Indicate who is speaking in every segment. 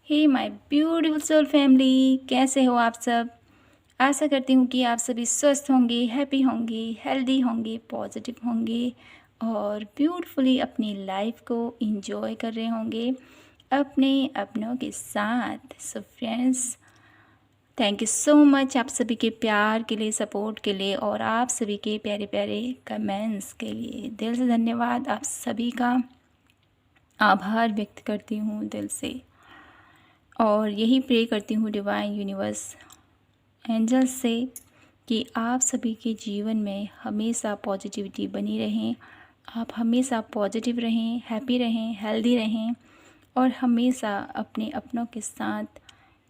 Speaker 1: Hey my beautiful soul family, कैसे हो आप सब। आशा करती हूँ कि आप सभी स्वस्थ होंगे, हैप्पी होंगे, हेल्दी होंगे, पॉजिटिव होंगे और ब्यूटीफुली अपनी लाइफ को एंजॉय कर रहे होंगे अपने अपनों के साथ। So friends, thank you so much आप सभी के प्यार के लिए, सपोर्ट के लिए और आप सभी के प्यारे प्यारे कमेंट्स के लिए दिल से धन्यवाद। आप सभी का आभार व्यक्त करती हूँ दिल से और यही प्रे करती हूँ डिवाइन यूनिवर्स एंजल्स से कि आप सभी के जीवन में हमेशा पॉजिटिविटी बनी रहें, आप हमेशा पॉजिटिव रहें, हैप्पी रहें, हेल्दी रहें और हमेशा अपने अपनों के साथ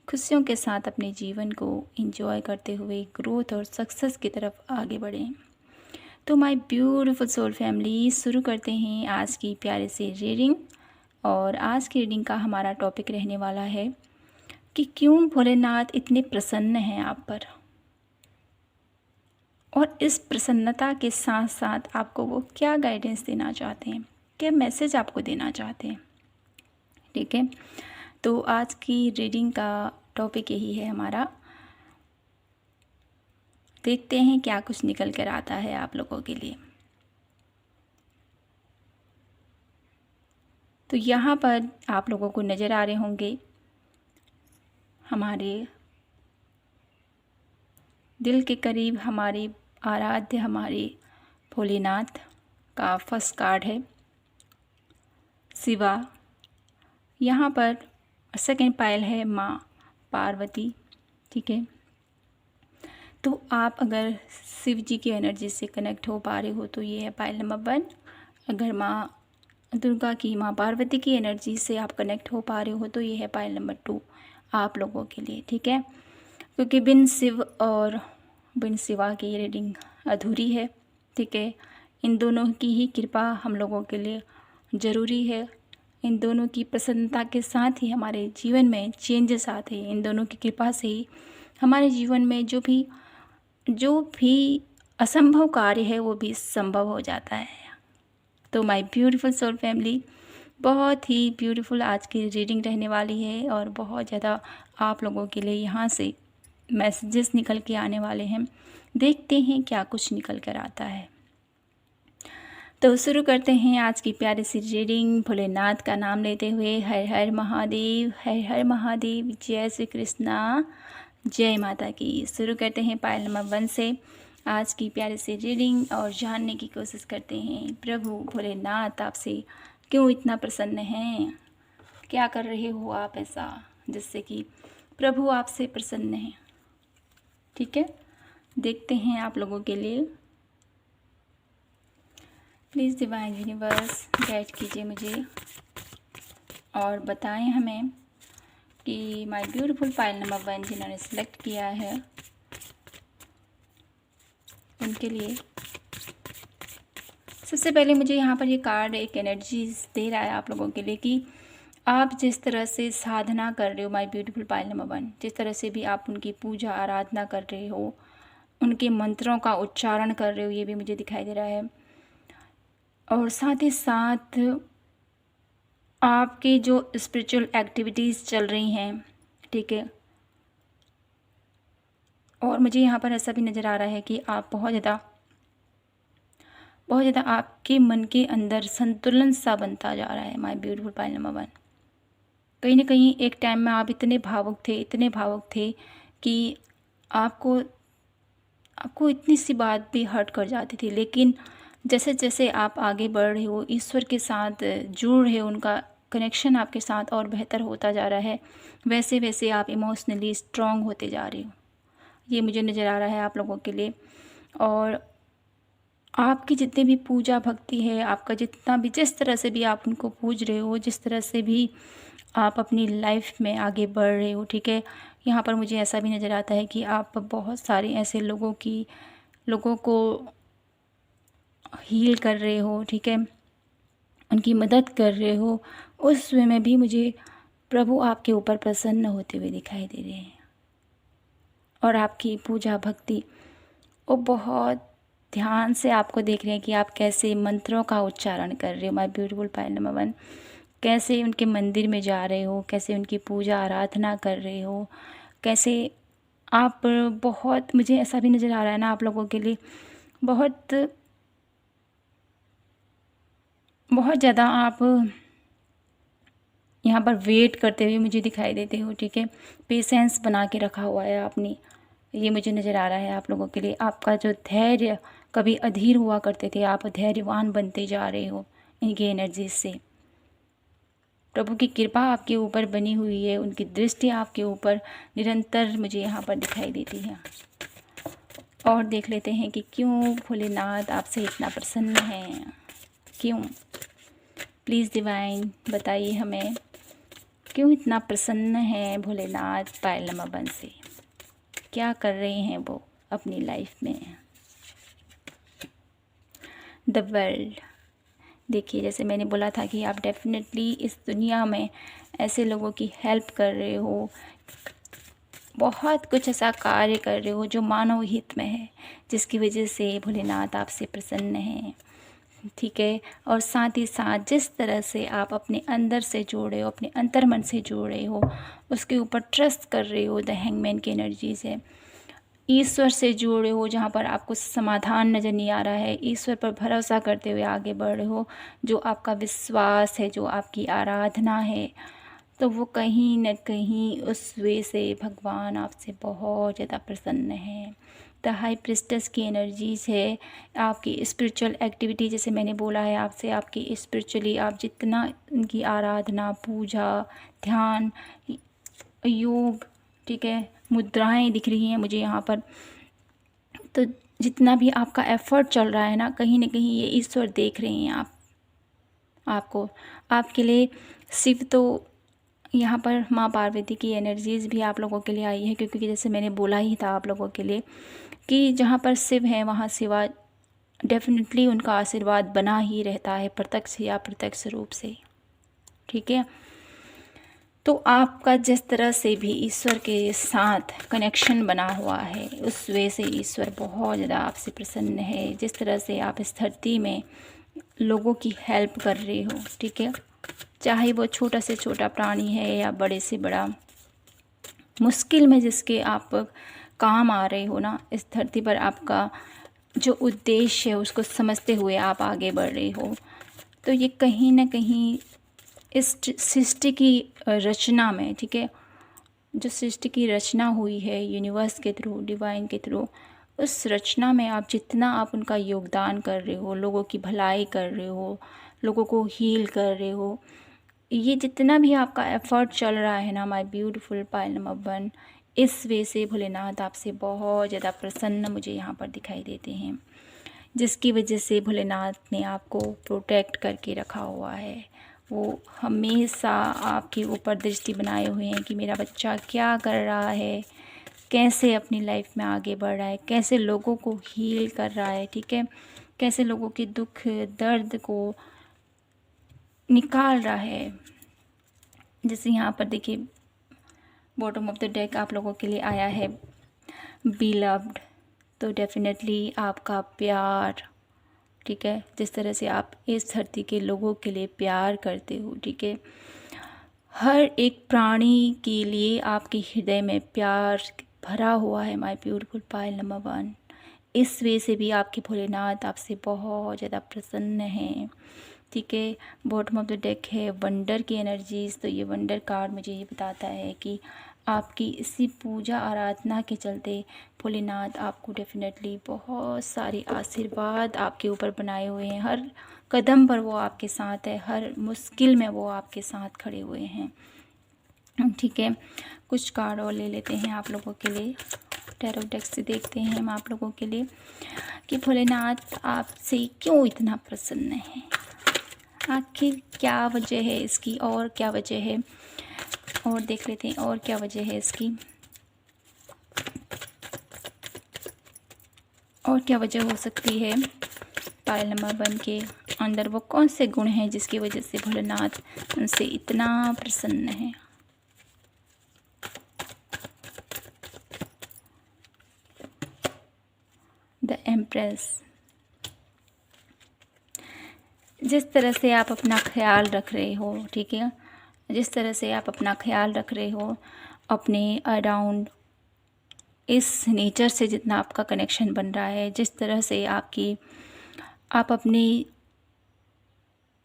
Speaker 1: खुशियों के साथ अपने जीवन को एंजॉय करते हुए ग्रोथ और सक्सेस की तरफ आगे बढ़ें। तो माय ब्यूटीफुल सोल फैमिली, शुरू करते हैं आज की प्यारे से रीडिंग। और आज की रीडिंग का हमारा टॉपिक रहने वाला है कि क्यों भोलेनाथ इतने प्रसन्न हैं आप पर, और इस प्रसन्नता के साथ साथ आपको वो क्या गाइडेंस देना चाहते हैं, क्या मैसेज आपको देना चाहते हैं। ठीक है, तो आज की रीडिंग का टॉपिक यही है हमारा। देखते हैं क्या कुछ निकल कर आता है आप लोगों के लिए। तो यहाँ पर आप लोगों को नज़र आ रहे होंगे हमारे दिल के करीब हमारे आराध्य, हमारे भोलेनाथ का फर्स्ट कार्ड है शिवा। यहाँ पर सेकंड पायल है माँ पार्वती। ठीक है, तो आप अगर शिव जी की एनर्जी से कनेक्ट हो पा रहे हो तो ये है पायल नंबर 1। अगर माँ दुर्गा की, माँ पार्वती की एनर्जी से आप कनेक्ट हो पा रहे हो तो ये है पायल नंबर 2 आप लोगों के लिए। ठीक है, क्योंकि बिन शिव और बिन शिवा की रीडिंग अधूरी है। ठीक है, इन दोनों की ही कृपा हम लोगों के लिए ज़रूरी है। इन दोनों की प्रसन्नता के साथ ही हमारे जीवन में चेंजेस आते हैं। इन दोनों की कृपा से ही हमारे जीवन में जो भी असंभव कार्य है वो भी संभव हो जाता है। तो माय ब्यूटीफुल सोल फैमिली, बहुत ही ब्यूटीफुल आज की रीडिंग रहने वाली है और बहुत ज़्यादा आप लोगों के लिए यहाँ से मैसेजेस निकल के आने वाले हैं। देखते हैं क्या कुछ निकल कर आता है। तो शुरू करते हैं आज की प्यारी सी रीडिंग भोलेनाथ का नाम लेते हुए। हर हर महादेव, हर हर महादेव, जय श्री कृष्णा, जय माता की। शुरू करते हैं पायल नंबर 1 से आज की प्यारी सी रीडिंग और जानने की कोशिश करते हैं प्रभु भोलेनाथ आपसे क्यों इतना प्रसन्न हैं, क्या कर रहे हो आप ऐसा जिससे कि प्रभु आपसे प्रसन्न हैं। ठीक है, देखते हैं आप लोगों के लिए। प्लीज़ डिवाइन यूनिवर्स गाइड कीजिए मुझे और बताएं हमें कि माय ब्यूटीफुल पायल नंबर 1 जिन्होंने सेलेक्ट किया है उनके लिए। सबसे पहले मुझे यहाँ पर ये कार्ड एक एनर्जीज दे रहा है आप लोगों के लिए कि आप जिस तरह से साधना कर रहे हो, माय ब्यूटीफुल पायल नंबर 1, जिस तरह से भी आप उनकी पूजा आराधना कर रहे हो, उनके मंत्रों का उच्चारण कर रहे हो, ये भी मुझे दिखाई दे रहा है। और साथ ही साथ आपकी जो स्पिरिचुअल एक्टिविटीज़ चल रही हैं। ठीक है, और मुझे यहाँ पर ऐसा भी नज़र आ रहा है कि आप बहुत ज़्यादा आपके मन के अंदर संतुलन सा बनता जा रहा है। माय ब्यूटीफुल पायल नंबर 1, कहीं ना कहीं एक टाइम में आप इतने भावुक थे कि आपको इतनी सी बात भी हर्ट कर जाती थी, लेकिन जैसे जैसे आप आगे बढ़ रहे हो, ईश्वर के साथ जुड़ रहे हो, उनका कनेक्शन आपके साथ और बेहतर होता जा रहा है, वैसे वैसे आप इमोशनली स्ट्रांग होते जा रहे हो। ये मुझे नज़र आ रहा है आप लोगों के लिए। और आपकी जितनी भी पूजा भक्ति है, आपका जितना भी, जिस तरह से भी आप उनको पूज रहे हो, जिस तरह से भी आप अपनी लाइफ में आगे बढ़ रहे हो। ठीक है, यहाँ पर मुझे ऐसा भी नज़र आता है कि आप बहुत सारे ऐसे लोगों को हील कर रहे हो। ठीक है, उनकी मदद कर रहे हो। उस वे में भी मुझे प्रभु आपके ऊपर प्रसन्न होते हुए दिखाई दे रहे हैं और आपकी पूजा भक्ति वो बहुत ध्यान से आपको देख रहे हैं कि आप कैसे मंत्रों का उच्चारण कर रहे हो। माय ब्यूटीफुल पायल नंबर 1, कैसे उनके मंदिर में जा रहे हो, कैसे उनकी पूजा आराधना कर रहे हो, कैसे आप बहुत, मुझे ऐसा भी नज़र आ रहा है ना आप लोगों के लिए बहुत बहुत ज़्यादा आप यहाँ पर वेट करते हुए मुझे दिखाई देते हो, ठीक है। पेशेंस बना के रखा हुआ है आपने, ये मुझे नज़र आ रहा है आप लोगों के लिए। आपका जो धैर्य कभी अधीर हुआ करते थे, आप धैर्यवान बनते जा रहे हो इनकी एनर्जी से। प्रभु की कृपा आपके ऊपर बनी हुई है, उनकी दृष्टि आपके ऊपर निरंतर मुझे यहाँ पर दिखाई देती है। और देख लेते हैं कि क्यों भोलेनाथ आपसे इतना प्रसन्न है, क्यों। प्लीज़ डिवाइन बताइए हमें क्यों इतना प्रसन्न है भोलेनाथ पायल नंबर 1 से, क्या कर रहे हैं वो अपनी लाइफ में। द वर्ल्ड, देखिए जैसे मैंने बोला था कि आप डेफिनेटली इस दुनिया में ऐसे लोगों की हेल्प कर रहे हो, बहुत कुछ ऐसा कार्य कर रहे हो जो मानव हित में है, जिसकी वजह से भोलेनाथ आपसे प्रसन्न हैं, ठीक है। और साथ ही साथ जिस तरह से आप अपने अंदर से जोड़े हो, अपने अंतर्मन से जोड़े हो, उसके ऊपर ट्रस्ट कर रहे हो द हैंगमैन की एनर्जी से, ईश्वर से जुड़े हो, जहाँ पर आपको समाधान नज़र नहीं आ रहा है, ईश्वर पर भरोसा करते हुए आगे बढ़ रहे हो, जो आपका विश्वास है, जो आपकी आराधना है, तो वो कहीं न कहीं उस वे से भगवान आपसे बहुत ज़्यादा प्रसन्न है। द हाई प्रिस्टेस की एनर्जीज़ है, आपकी स्पिरिचुअल एक्टिविटी, जैसे मैंने बोला है आपसे, आपकी स्पिरिचुअली आप जितना उनकी आराधना, पूजा, ध्यान, योग, ठीक है, मुद्राएं दिख रही हैं मुझे यहाँ पर, तो जितना भी आपका एफर्ट चल रहा है ना कहीं ये ईश्वर देख रहे हैं आपको, आपके लिए। शिव तो यहाँ पर माँ पार्वती की एनर्जीज़ भी आप लोगों के लिए आई है, क्योंकि जैसे मैंने बोला ही था आप लोगों के लिए कि जहाँ पर शिव है वहाँ शिवा डेफिनेटली उनका आशीर्वाद बना ही रहता है, प्रत्यक्ष या अप्रत्यक्ष रूप से, ठीक है। तो आपका जिस तरह से भी ईश्वर के साथ कनेक्शन बना हुआ है, उस वे से ईश्वर बहुत ज़्यादा आपसे प्रसन्न है। जिस तरह से आप इस धरती में लोगों की हेल्प कर रहे हो, ठीक है, चाहे वो छोटा से छोटा प्राणी है या बड़े से बड़ा, मुश्किल में जिसके आप काम आ रहे हो ना, इस धरती पर आपका जो उद्देश्य है उसको समझते हुए आप आगे बढ़ रहे हो, तो ये कहीं ना कहीं इस सृष्टि की रचना में, ठीक है, जो सृष्टि की रचना हुई है यूनिवर्स के थ्रू, डिवाइन के थ्रू, उस रचना में आप जितना आप उनका योगदान कर रहे हो, लोगों की भलाई कर रहे हो, लोगों को हील कर रहे हो, ये जितना भी आपका एफर्ट चल रहा है ना माय ब्यूटीफुल पायल नंबर 1, इस वे से भोलेनाथ आपसे बहुत ज़्यादा प्रसन्न मुझे यहाँ पर दिखाई देते हैं, जिसकी वजह से भोलेनाथ ने आपको प्रोटेक्ट करके रखा हुआ है। वो हमेशा आपके ऊपर दृष्टि बनाए हुए हैं कि मेरा बच्चा क्या कर रहा है, कैसे अपनी लाइफ में आगे बढ़ रहा है, कैसे लोगों को हील कर रहा है, ठीक है, कैसे लोगों के दुख दर्द को निकाल रहा है। जैसे यहाँ पर देखिए बॉटम ऑफ द डेक आप लोगों के लिए आया है बिलव्ड, तो डेफिनेटली आपका प्यार, ठीक है, जिस तरह से आप इस धरती के लोगों के लिए प्यार करते हो, ठीक है, हर एक प्राणी के लिए आपके हृदय में प्यार भरा हुआ है माय ब्यूटीफुल पायल नंबर 1। इस वे से भी आपके भोलेनाथ आपसे बहुत ज़्यादा प्रसन्न हैं, ठीक है। बॉटम ऑफ द डेक है वंडर की एनर्जीज़, तो ये वंडर कार्ड मुझे ये बताता है कि आपकी इसी पूजा आराधना के चलते भोलेनाथ आपको डेफिनेटली बहुत सारे आशीर्वाद आपके ऊपर बनाए हुए हैं, हर कदम पर वो आपके साथ है, हर मुश्किल में वो आपके साथ खड़े हुए हैं, ठीक है। कुछ कार्ड और ले लेते हैं आप लोगों के लिए, टैरो डेक से देखते हैं हम आप लोगों के लिए कि भोलेनाथ आपसे क्यों इतना प्रसन्न है, आखिर क्या वजह है इसकी, और क्या वजह है, और देख लेते हैं और क्या वजह है इसकी, और क्या वजह हो सकती है पायल नंबर 1 के अंदर, वो कौन से गुण हैं जिसकी वजह से भोलेनाथ उनसे इतना प्रसन्न है। द एम्प्रेस, जिस तरह से आप अपना ख्याल रख रहे हो, ठीक है, जिस तरह से आप अपना ख्याल रख रहे हो अपने अराउंड, इस नेचर से जितना आपका कनेक्शन बन रहा है, जिस तरह से आप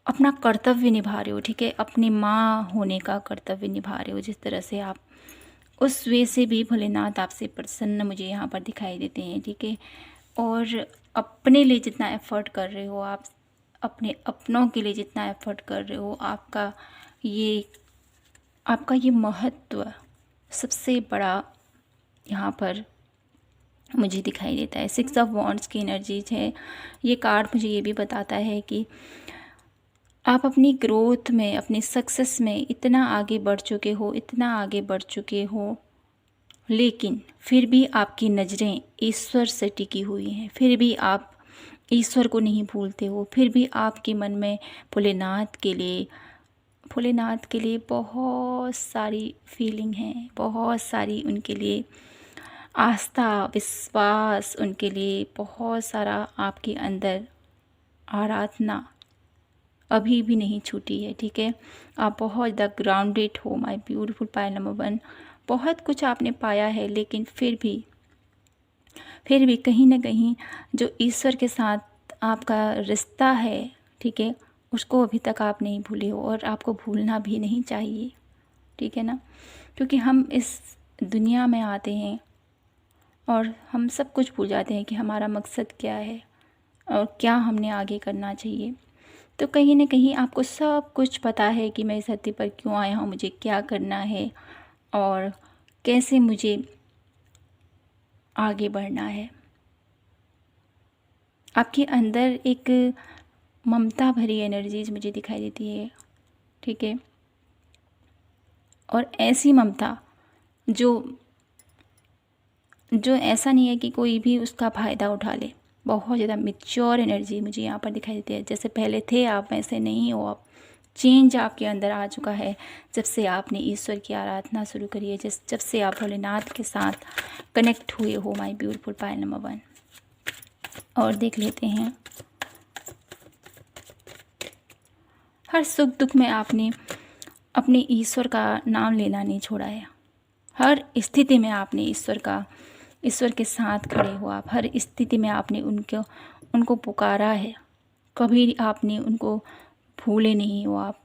Speaker 1: अपना कर्तव्य निभा रहे हो, ठीक है, अपनी माँ होने का कर्तव्य निभा रहे हो, जिस तरह से आप उस वे से भी भोलेनाथ आपसे प्रसन्न मुझे यहाँ पर दिखाई देते हैं, ठीक है। और अपने लिए जितना एफ़र्ट कर रहे हो आप, अपने अपनों के लिए जितना एफ़र्ट कर रहे हो, आपका ये महत्व सबसे बड़ा यहाँ पर मुझे दिखाई देता है। 6 ऑफ वॉन्ड्स की एनर्जीज है। ये कार्ड मुझे ये भी बताता है कि आप अपनी ग्रोथ में, अपनी सक्सेस में इतना आगे बढ़ चुके हो, इतना आगे बढ़ चुके हो, लेकिन फिर भी आपकी नज़रें ईश्वर से टिकी हुई हैं, फिर भी आप ईश्वर को नहीं भूलते हो, फिर भी आपके मन में भोलेनाथ के लिए बहुत सारी फीलिंग है, बहुत सारी उनके लिए आस्था, विश्वास, उनके लिए बहुत सारा आपके अंदर आराधना अभी भी नहीं छूटी है, ठीक है। आप बहुत ज़्यादा ग्राउंडेड हो माय ब्यूटीफुल पायल नंबर 1। बहुत कुछ आपने पाया है, लेकिन फिर भी कहीं ना कहीं जो ईश्वर के साथ आपका रिश्ता है, ठीक है, उसको अभी तक आप नहीं भूले हो, और आपको भूलना भी नहीं चाहिए, ठीक है ना। क्योंकि हम इस दुनिया में आते हैं और हम सब कुछ भूल जाते हैं कि हमारा मकसद क्या है और क्या हमने आगे करना चाहिए। तो कहीं ना कहीं आपको सब कुछ पता है कि मैं इस धरती पर क्यों आया हूँ, मुझे क्या करना है और कैसे मुझे आगे बढ़ना है। आपके अंदर एक ममता भरी एनर्जीज मुझे दिखाई देती है, ठीक है, और ऐसी ममता जो ऐसा नहीं है कि कोई भी उसका फ़ायदा उठा ले। बहुत ज़्यादा मैच्योर एनर्जी मुझे यहाँ पर दिखाई देती है। जैसे पहले थे आप, वैसे नहीं हो आप। चेंज आपके अंदर आ चुका है जब से आपने ईश्वर की आराधना शुरू करी है, जब से आप भोलेनाथ के साथ कनेक्ट हुए हो माय ब्यूटीफुल पायल नंबर 1। और देख लेते हैं, हर सुख दुख में आपने अपने ईश्वर का नाम लेना नहीं छोड़ा है। हर स्थिति में आपने ईश्वर के साथ खड़े हो आप। हर स्थिति में आपने उनको पुकारा है, कभी आपने उनको भूले नहीं हो आप।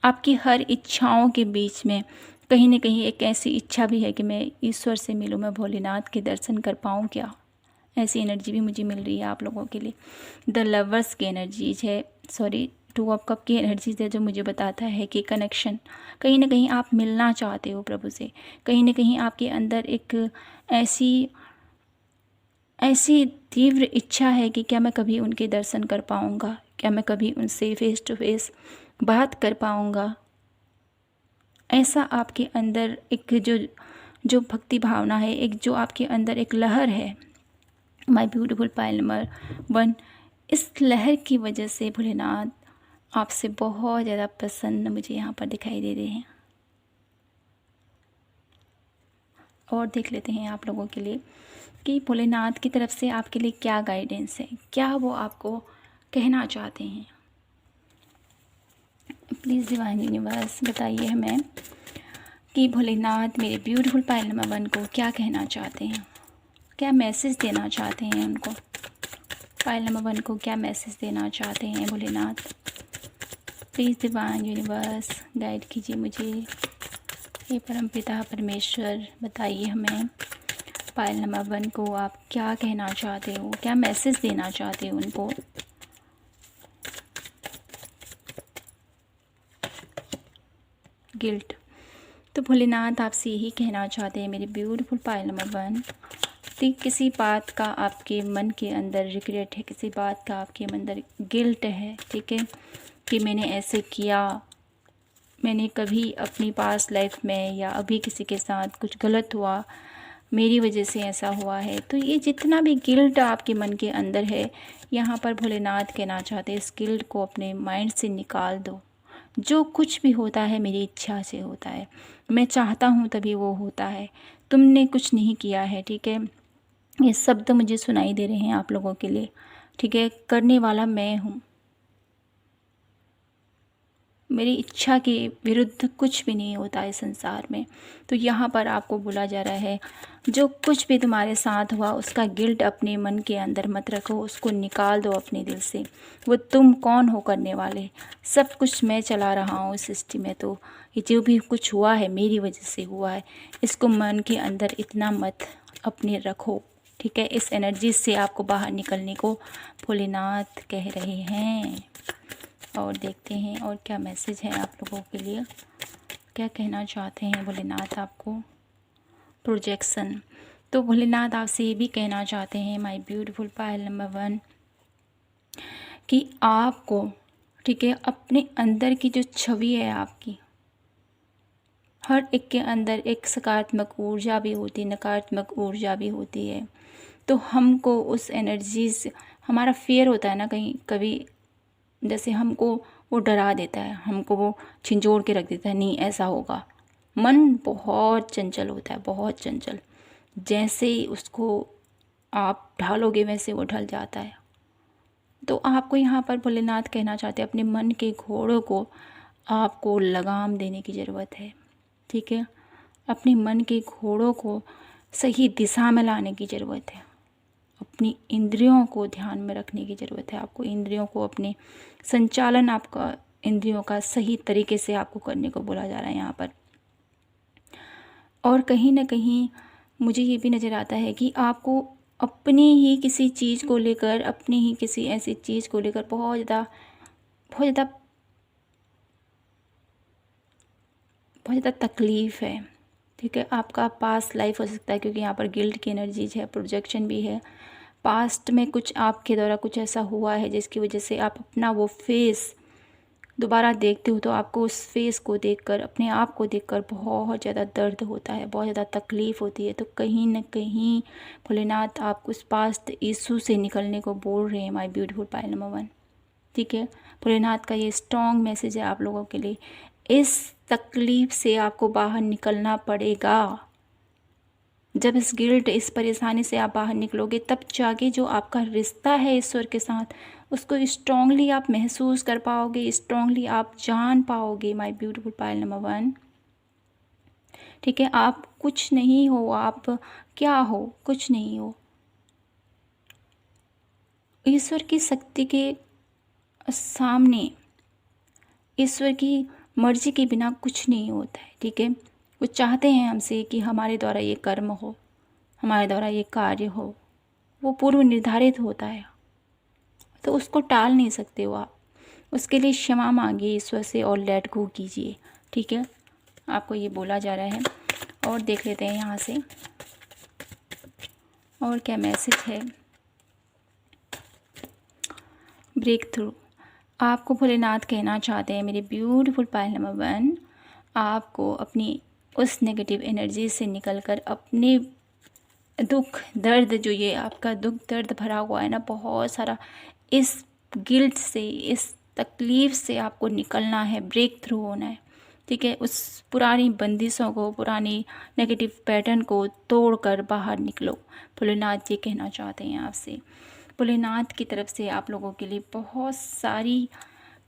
Speaker 1: आपकी हर इच्छाओं के बीच में कहीं ना कहीं एक ऐसी इच्छा भी है कि मैं ईश्वर से मिलूँ, मैं भोलेनाथ के दर्शन कर पाऊँ क्या। ऐसी एनर्जी भी मुझे मिल रही है आप लोगों के लिए। द लवर्स की एनर्जीज है, 2 ऑफ कप की एनर्जीज है, जो मुझे बताता है कि कनेक्शन, कहीं ना कहीं आप मिलना चाहते हो प्रभु से। कहीं ना कहीं आपके अंदर एक ऐसी तीव्र इच्छा है कि क्या मैं कभी उनके दर्शन कर पाऊँगा, क्या मैं कभी उनसे फेस टू फेस बात कर पाऊँगा। ऐसा आपके अंदर एक जो भक्ति भावना है, एक जो आपके अंदर एक लहर है माय ब्यूटीफुल पायल नंबर 1। इस लहर की वजह से भोलेनाथ आपसे बहुत ज़्यादा प्रसन्न मुझे यहाँ पर दिखाई दे रहे हैं। और देख लेते हैं आप लोगों के लिए कि भोलेनाथ की तरफ से आपके लिए क्या गाइडेंस है, क्या वो आपको कहना चाहते हैं। प्लीज़ डिवाइन यूनिवर्स बताइए हमें कि भोलेनाथ मेरे ब्यूटीफुल पायल नंबर 1 को क्या कहना चाहते हैं, क्या मैसेज देना चाहते हैं उनको। पायल नंबर 1 को क्या मैसेज देना चाहते हैं Bholenath. Please divine universe guide कीजिए मुझे। हे परमपिता परमेश्वर बताइए हमें पायल नंबर 1 को आप क्या कहना चाहते हो, क्या मैसेज देना चाहते हो उनको। गिल्ट। तो भोलेनाथ आपसे यही कहना चाहते हैं मेरे ब्यूटीफुल पायल नंबर 1 कि किसी बात का आपके मन के अंदर रिग्रेट है, किसी बात का आपके अंदर गिल्ट है, ठीक है, कि मैंने ऐसे किया, मैंने कभी अपनी पास्ट लाइफ में या अभी किसी के साथ कुछ गलत हुआ, मेरी वजह से ऐसा हुआ है। तो ये जितना भी गिल्ट आपके मन के अंदर है, यहाँ पर भोलेनाथ कहना चाहते हैं इस गिल्ट को अपने माइंड से निकाल दो। जो कुछ भी होता है मेरी इच्छा से होता है, मैं चाहता हूँ तभी वो होता है, तुमने कुछ नहीं किया है, ठीक है। ये शब्द मुझे सुनाई दे रहे हैं आप लोगों के लिए। ठीक है, करने वाला मैं हूँ। मेरी इच्छा के विरुद्ध कुछ भी नहीं होता है संसार में। तो यहाँ पर आपको बोला जा रहा है, जो कुछ भी तुम्हारे साथ हुआ उसका गिल्ट अपने मन के अंदर मत रखो, उसको निकाल दो अपने दिल से। वो तुम कौन हो करने वाले, सब कुछ मैं चला रहा हूँ इस सृष्टि में। तो ये जो भी कुछ हुआ है मेरी वजह से हुआ है, इसको मन के अंदर इतना मत अपने रखो। ठीक है, इस एनर्जी से आपको बाहर निकलने को भोलेनाथ कह रहे हैं। और देखते हैं और क्या मैसेज है आप लोगों के लिए, क्या कहना चाहते हैं भोलेनाथ आपको। प्रोजेक्शन, तो भोलेनाथ आपसे ये भी कहना चाहते हैं माय ब्यूटीफुल पायल नंबर 1 कि आपको, ठीक है, अपने अंदर की जो छवि है आपकी, हर एक के अंदर एक सकारात्मक ऊर्जा भी होती है, नकारात्मक ऊर्जा भी होती है। तो हमको उस एनर्जी से, हमारा फियर होता है ना कहीं कभी, जैसे हमको वो डरा देता है, हमको वो झिंझोड़ के रख देता है, नहीं ऐसा होगा। मन बहुत चंचल होता है, बहुत चंचल। जैसे ही उसको आप ढालोगे वैसे वो ढल जाता है। तो आपको यहाँ पर भोलेनाथ कहना चाहते हैं, अपने मन के घोड़ों को आपको लगाम देने की ज़रूरत है। ठीक है, अपने मन के घोड़ों को सही दिशा में लाने की ज़रूरत है। अपनी इंद्रियों को ध्यान में रखने की ज़रूरत है आपको। इंद्रियों को, अपने संचालन आपका इंद्रियों का सही तरीके से आपको करने को बोला जा रहा है यहाँ पर। और कहीं ना कहीं मुझे ये भी नज़र आता है कि आपको अपनी ही किसी चीज़ को लेकर, अपनी ही किसी ऐसी चीज़ को लेकर बहुत ज़्यादा तकलीफ़ है। ठीक है, आपका पास्ट लाइफ हो सकता है, क्योंकि यहाँ पर गिल्ट की एनर्जीज है, प्रोजेक्शन भी है। पास्ट में कुछ आपके द्वारा कुछ ऐसा हुआ है जिसकी वजह से आप अपना वो फेस दोबारा देखते हो, तो आपको उस फेस को देखकर, अपने आप को देखकर बहुत ज़्यादा दर्द होता है, बहुत ज़्यादा तकलीफ़ होती है। तो कहीं ना कहीं भोलेनाथ आपको उस पास्ट इशू से निकलने को बोल रहे हैं माय ब्यूटीफुल पायल नंबर 1। ठीक है, भोलेनाथ का ये स्ट्रॉन्ग मैसेज है आप लोगों के लिए। इस तकलीफ़ से आपको बाहर निकलना पड़ेगा। जब इस गिल्ट, इस परेशानी से आप बाहर निकलोगे, तब जाके जो आपका रिश्ता है ईश्वर के साथ, उसको स्ट्रांगली आप महसूस कर पाओगे, स्ट्रांगली आप जान पाओगे माय ब्यूटीफुल पायल नंबर 1। ठीक है, आप कुछ नहीं हो, आप क्या हो, कुछ नहीं हो। ईश्वर की शक्ति के सामने, ईश्वर की मर्जी के बिना कुछ नहीं होता है। ठीक है, वो चाहते हैं हमसे कि हमारे द्वारा ये कर्म हो, हमारे द्वारा ये कार्य हो, वो पूर्व निर्धारित होता है, तो उसको टाल नहीं सकते हो आप। उसके लिए क्षमा मांगिए ईश्वर से और लेट गो कीजिए। ठीक है, आपको ये बोला जा रहा है। और देख लेते हैं यहाँ से और क्या मैसेज है। ब्रेक थ्रू, आपको भोलेनाथ कहना चाहते हैं मेरे ब्यूटीफुल पायल नंबर 1, आपको अपनी उस नेगेटिव एनर्जी से निकलकर अपने दुख दर्द, जो ये आपका दुख दर्द भरा हुआ है ना बहुत सारा, इस गिल्ट से, इस तकलीफ़ से आपको निकलना है, ब्रेक थ्रू होना है। ठीक है, उस पुरानी बंदिशों को, पुरानी नेगेटिव पैटर्न को तोड़कर बाहर निकलो। भोलेनाथ ये कहना चाहते हैं आपसे। भोलेनाथ की तरफ से आप लोगों के लिए बहुत सारी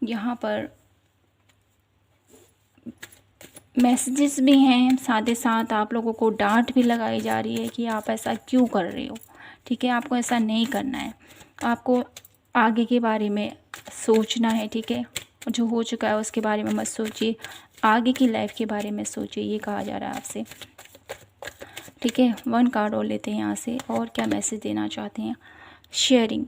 Speaker 1: यहाँ पर मैसेजेस भी हैं, साथ ही साथ आप लोगों को डांट भी लगाई जा रही है कि आप ऐसा क्यों कर रहे हो। ठीक है, आपको ऐसा नहीं करना है, आपको आगे के बारे में सोचना है। ठीक है, जो हो चुका है उसके बारे में मत सोचिए, आगे की लाइफ के बारे में सोचिए, ये कहा जा रहा है आपसे। ठीक है, 1 कार्ड और लेते हैं यहाँ से। और क्या मैसेज देना चाहते हैं। शेयरिंग,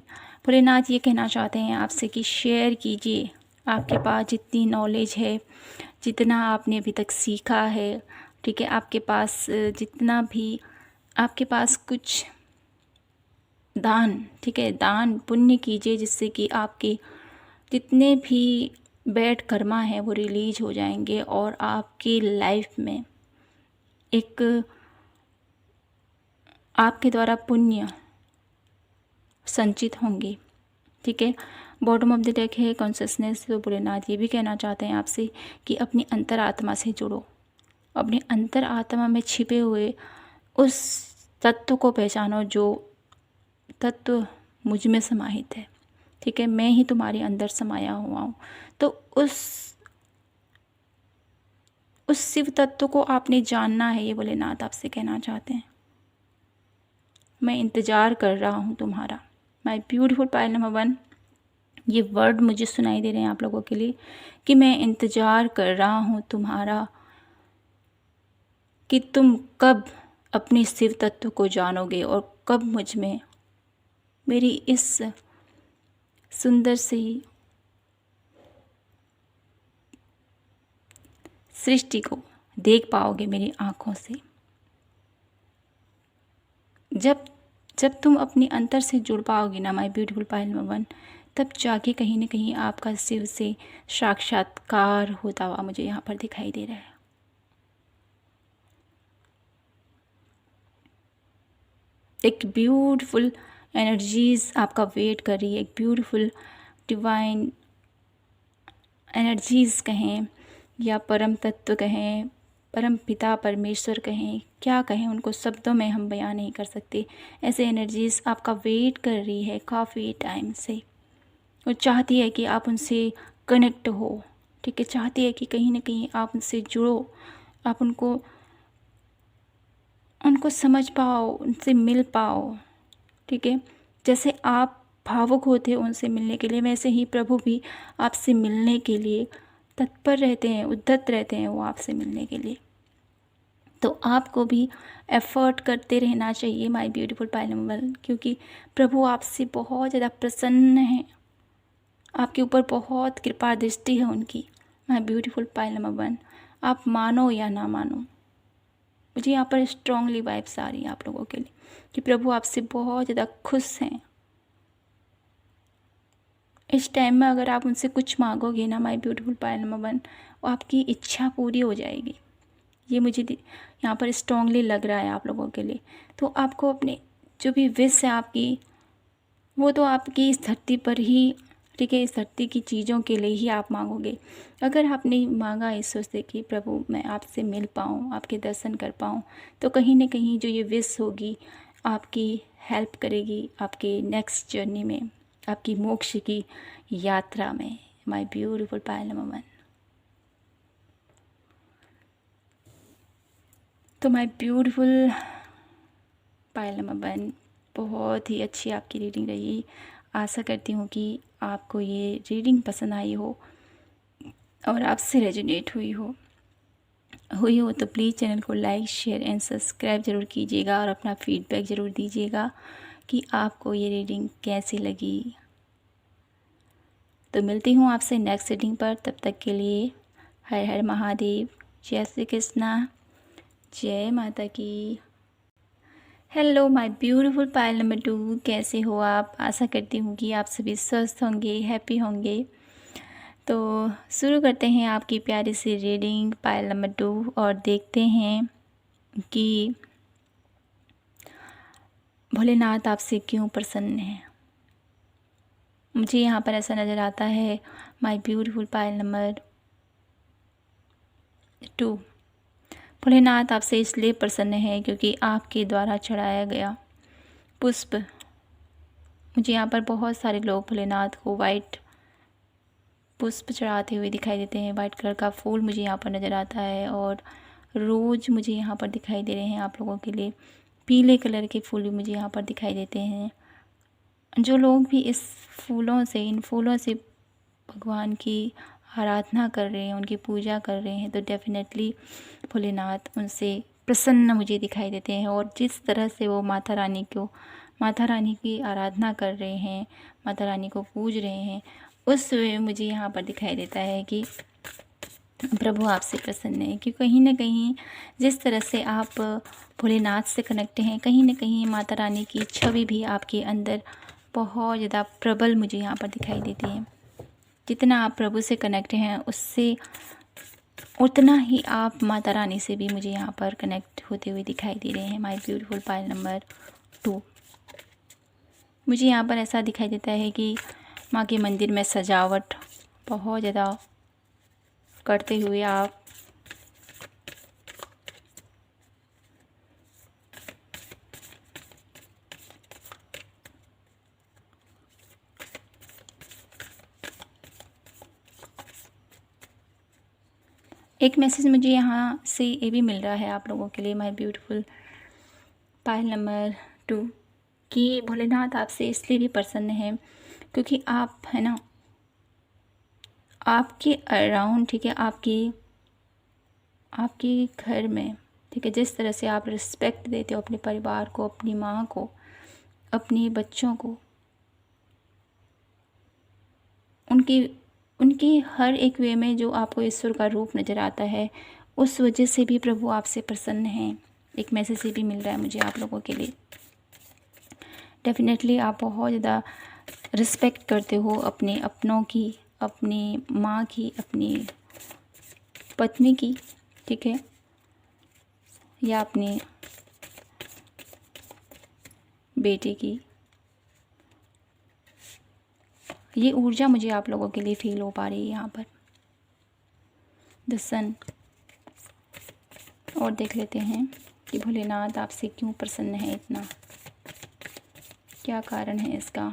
Speaker 1: भोलेनाथ ये कहना चाहते हैं आपसे कि शेयर कीजिए, आपके पास जितनी नॉलेज है, जितना आपने अभी तक सीखा है। ठीक है, आपके पास जितना भी आपके पास कुछ दान, ठीक है, दान पुण्य कीजिए, जिससे कि आपके जितने भी बैड कर्मा हैं वो रिलीज हो जाएंगे और आपकी लाइफ में एक आपके द्वारा पुण्य संचित होंगे। ठीक है, बॉटम ऑफ द डेक है कॉन्शियसनेस। तो भोलेनाथ ये भी कहना चाहते हैं आपसे कि अपनी अंतरात्मा से जुड़ो, अपनी अंतरात्मा में छिपे हुए उस तत्व को पहचानो जो तत्व मुझ में समाहित है। ठीक है, मैं ही तुम्हारे अंदर समाया हुआ हूँ। तो उस शिव तत्व को आपने जानना है, ये भोलेनाथ आपसे कहना चाहते हैं। मैं इंतज़ार कर रहा हूँ तुम्हारा। माय ब्यूटीफुल पायल नंबर 1, ये वर्ड मुझे सुनाई दे रहे हैं आप लोगों के लिए कि मैं इंतज़ार कर रहा हूँ तुम्हारा, कि तुम कब अपने शिव तत्व को जानोगे और कब मुझ में मेरी इस सुंदर सी सृष्टि को देख पाओगे मेरी आँखों से। जब जब तुम अपनी अंतर से जुड़ पाओगे ना माय ब्यूटीफुल पायल नंबर 1, तब जाके कहीं ना कहीं आपका शिव से साक्षात्कार होता हुआ मुझे यहाँ पर दिखाई दे रहा है। एक ब्यूटीफुल एनर्जीज आपका वेट कर रही है, एक ब्यूटीफुल डिवाइन एनर्जीज कहें या परम तत्व कहें, परम पिता परमेश्वर कहें, क्या कहें, उनको शब्दों में हम बयान नहीं कर सकते। ऐसे एनर्जीज आपका वेट कर रही है काफ़ी टाइम से, और चाहती है कि आप उनसे कनेक्ट हो, ठीक है, चाहती है कि कहीं ना कहीं आप उनसे जुड़ो, आप उनको समझ पाओ, उनसे मिल पाओ, ठीक है। जैसे आप भावुक होते हैं उनसे मिलने के लिए, वैसे ही प्रभु भी आपसे मिलने के लिए तत्पर रहते हैं, उद्यत रहते हैं वो आपसे मिलने के लिए। तो आपको भी एफर्ट करते रहना चाहिए माय ब्यूटीफुल पायल नंबर 1, क्योंकि प्रभु आपसे बहुत ज़्यादा प्रसन्न है, आपके ऊपर बहुत कृपा दृष्टि है उनकी। माय ब्यूटीफुल पायल नंबर 1, आप मानो या ना मानो, मुझे यहाँ पर स्ट्रांगली वाइब्स आ रही है आप लोगों के लिए कि प्रभु आपसे बहुत ज़्यादा खुश हैं। इस टाइम में अगर आप उनसे कुछ मांगोगे ना माय ब्यूटीफुल पायल नंबर 1, वो आपकी इच्छा पूरी हो जाएगी। ये मुझे यहाँ पर स्ट्रांगली लग रहा है आप लोगों के लिए। तो आपको अपने जो भी विश है आपकी, वो तो आपकी इस धरती पर ही, ठीक है, इस धरती की चीज़ों के लिए ही आप मांगोगे। अगर आपने मांगा ईश्वर से कि प्रभु मैं आपसे मिल पाऊँ, आपके दर्शन कर पाऊँ, तो कहीं ना कहीं जो ये विश होगी आपकी हेल्प करेगी आपके नेक्स्ट जर्नी में, आपकी मोक्ष की यात्रा में। माय ब्यूटीफुल पायल नंबर 1, तो माय ब्यूटीफुल पायल नंबर 1, बहुत ही अच्छी आपकी रीडिंग रही। आशा करती हूँ कि आपको ये रीडिंग पसंद आई हो और आपसे रेजोनेट हुई हो तो प्लीज़ चैनल को लाइक शेयर एंड सब्सक्राइब ज़रूर कीजिएगा और अपना फीडबैक ज़रूर दीजिएगा कि आपको ये रीडिंग कैसी लगी। तो मिलती हूँ आपसे नेक्स्ट रीडिंग पर, तब तक के लिए हर हर महादेव, जय श्री कृष्णा, जय माता की। Hello my beautiful Payal number 2, कैसे हो आप? आशा करती हूँ कि आप सभी स्वस्थ होंगे, हैप्पी होंगे। तो शुरू करते हैं आपकी प्यारी सी रीडिंग पायल नंबर 2 और देखते हैं कि भोलेनाथ आपसे क्यों प्रसन्न है। मुझे यहाँ पर ऐसा नज़र आता है my beautiful Payal number 2, Bholenath आपसे इसलिए प्रसन्न है क्योंकि आपके द्वारा चढ़ाया गया पुष्प, मुझे यहाँ पर बहुत सारे लोग भोलेनाथ को वाइट पुष्प चढ़ाते हुए दिखाई देते हैं। वाइट कलर का फूल मुझे यहाँ पर नज़र आता है और रोज़ मुझे यहाँ पर दिखाई दे रहे हैं आप लोगों के लिए। पीले कलर के फूल भी मुझे यहाँ पर दिखाई देते हैं। जो लोग भी इन फूलों से भगवान की आराधना कर रहे हैं, उनकी पूजा कर रहे हैं, तो डेफिनेटली भोलेनाथ उनसे प्रसन्न मुझे दिखाई देते हैं। और जिस तरह से वो माता रानी की आराधना कर रहे हैं, माता रानी को पूज रहे हैं, उस वे मुझे यहाँ पर दिखाई देता है कि प्रभु आपसे प्रसन्न है। कि कहीं ना कहीं जिस तरह से आप भोलेनाथ से कनेक्ट हैं, कहीं ना कहीं माता रानी की छवि भी आपके अंदर बहुत ज़्यादा प्रबल मुझे यहाँ पर दिखाई देती है। जितना आप प्रभु से कनेक्ट हैं उससे उतना ही आप माता रानी से भी मुझे यहाँ पर कनेक्ट होते हुए दिखाई दे रहे हैं। माय ब्यूटीफुल पायल नंबर 2, मुझे यहाँ पर ऐसा दिखाई देता है कि माँ के मंदिर में सजावट बहुत ज़्यादा करते हुए आप एक मैसेज मुझे यहाँ से ये भी मिल रहा है आप लोगों के लिए, माय ब्यूटीफुल पायल नंबर 2, कि भोलेनाथ आपसे इसलिए भी प्रसन्न है क्योंकि आप है ना, आपके अराउंड, ठीक है, आपके घर में, ठीक है, जिस तरह से आप रिस्पेक्ट देते हो अपने परिवार को, अपनी माँ को, अपने बच्चों को, उनकी हर एक वे में जो आपको ईश्वर का रूप नज़र आता है, उस वजह से भी प्रभु आपसे प्रसन्न हैं। एक मैसेज से भी मिल रहा है मुझे आप लोगों के लिए। डेफिनेटली आप बहुत ज़्यादा रिस्पेक्ट करते हो अपने अपनों की, अपनी माँ की, अपनी पत्नी की, ठीक है, या अपने बेटे की। ये ऊर्जा मुझे आप लोगों के लिए फील हो पा रही है यहाँ पर, द सन। और देख लेते हैं कि भोलेनाथ आपसे क्यों प्रसन्न है इतना, क्या कारण है इसका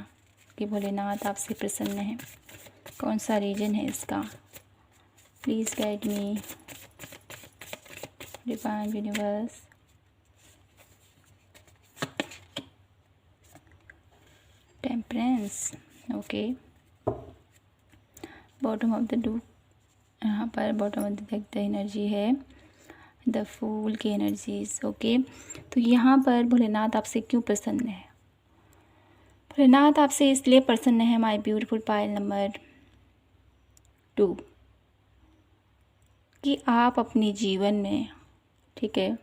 Speaker 1: कि भोलेनाथ आपसे प्रसन्न है, कौन सा रीज़न है इसका। Please guide me divine universe. Temperance, okay. Bottom of the do, यहाँ पर बॉटम ऑफ द एनर्जी है द फूल की एनर्जीज, ओके। तो यहाँ पर भोलेनाथ आपसे क्यों प्रसन्न है? भोलेनाथ आपसे इसलिए प्रसन्न है माय ब्यूटीफुल पायल नंबर 2, कि आप अपने जीवन में, ठीक है,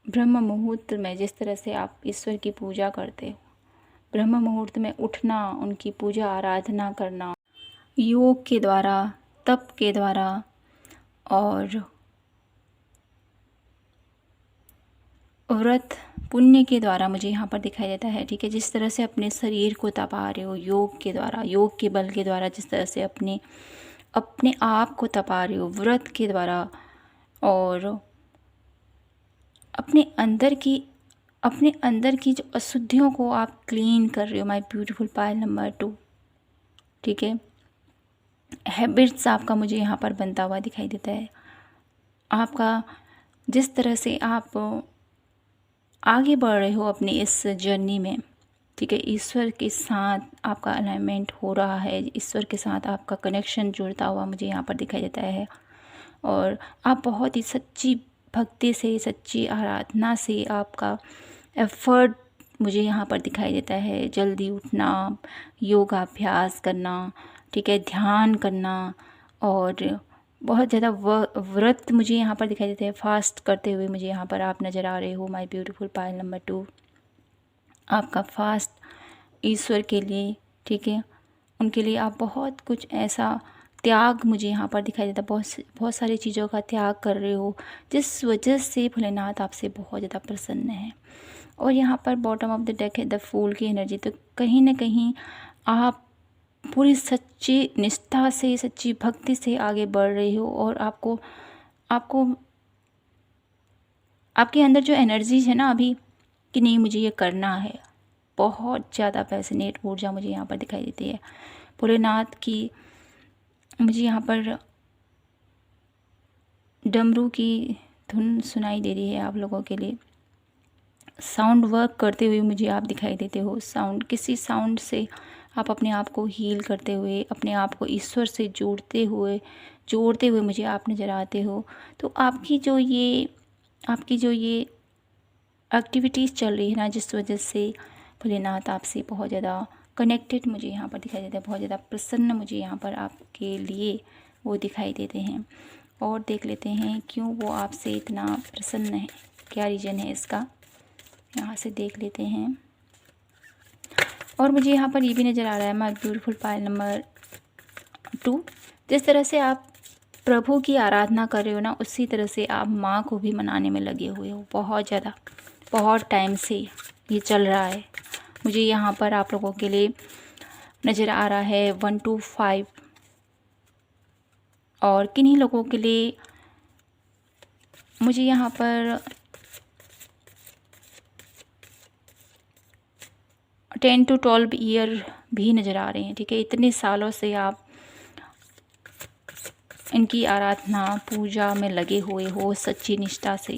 Speaker 1: ब्रह्म मुहूर्त में जिस तरह से आप ईश्वर की पूजा करते हो, ब्रह्म मुहूर्त में उठना, उनकी पूजा आराधना करना, योग के द्वारा, तप के द्वारा और व्रत पुण्य के द्वारा मुझे यहाँ पर दिखाई देता है, ठीक है। जिस तरह से अपने शरीर को तपा रहे हो योग के द्वारा, योग के बल के द्वारा, जिस तरह से अपने आप को तपा रहे हो व्रत के द्वारा, और अपने अंदर की जो अशुद्धियों को आप क्लीन कर रहे हो माय ब्यूटीफुल पायल नंबर 2, ठीक है। हैबिट्स आपका मुझे यहाँ पर बनता हुआ दिखाई देता है। आपका जिस तरह से आप आगे बढ़ रहे हो अपने इस जर्नी में, ठीक है, ईश्वर के साथ आपका अलाइनमेंट हो रहा है, ईश्वर के साथ आपका कनेक्शन जुड़ता हुआ मुझे यहाँ पर दिखाई देता है। और आप बहुत ही सच्ची भक्ति से, सच्ची आराधना से आपका एफर्ट मुझे यहाँ पर दिखाई देता है। जल्दी उठना, योगाभ्यास करना, ठीक है, ध्यान करना, और बहुत ज़्यादा व्रत मुझे यहाँ पर दिखाई देते हैं। फास्ट करते हुए मुझे यहाँ पर आप नज़र आ रहे हो माय ब्यूटीफुल पायल नंबर 2। आपका फास्ट ईश्वर के लिए, ठीक है, उनके लिए आप बहुत कुछ ऐसा त्याग मुझे यहाँ पर दिखाई देता है। बहुत सारी चीज़ों का त्याग कर रहे हो, जिस वजह से भोलेनाथ आपसे बहुत ज़्यादा प्रसन्न है। और यहाँ पर बॉटम ऑफ द डेक है द फूल की एनर्जी। तो कहीं ना कहीं आप पूरी सच्ची निष्ठा से, सच्ची भक्ति से आगे बढ़ रहे हो, और आपको आपके अंदर जो एनर्जीज है ना अभी, कि नहीं मुझे ये करना है, बहुत ज़्यादा पैशनेट ऊर्जा मुझे यहाँ पर दिखाई देती है भोलेनाथ की। मुझे यहाँ पर डमरू की धुन सुनाई दे रही है आप लोगों के लिए। साउंड वर्क करते हुए मुझे आप दिखाई देते हो। किसी साउंड से आप अपने आप को हील करते हुए, अपने आप को ईश्वर से जोड़ते हुए मुझे आप नज़र आते हो। तो आपकी जो ये एक्टिविटीज़ चल रही है ना, जिस वजह से भोलेनाथ आपसे बहुत ज़्यादा कनेक्टेड मुझे यहाँ पर दिखाई देता है, बहुत ज़्यादा प्रसन्न मुझे यहाँ पर आपके लिए वो दिखाई देते हैं। और देख लेते हैं क्यों वो आपसे इतना प्रसन्न है, क्या रीज़न है इसका, यहाँ से देख लेते हैं। और मुझे यहाँ पर ये भी नज़र आ रहा है माय ब्यूटीफुल पायल नंबर 2, जिस तरह से आप प्रभु की आराधना कर रहे हो ना, उसी तरह से आप माँ को भी मनाने में लगे हुए हो। बहुत ज़्यादा, बहुत टाइम से ये चल रहा है। मुझे यहाँ पर आप लोगों के लिए नज़र आ रहा है 1 to 5, और किन्हीं लोगों के लिए मुझे यहाँ पर 10 to 12 ईयर भी नज़र आ रहे हैं, ठीक है। इतने सालों से आप इनकी आराधना पूजा में लगे हुए हो सच्ची निष्ठा से।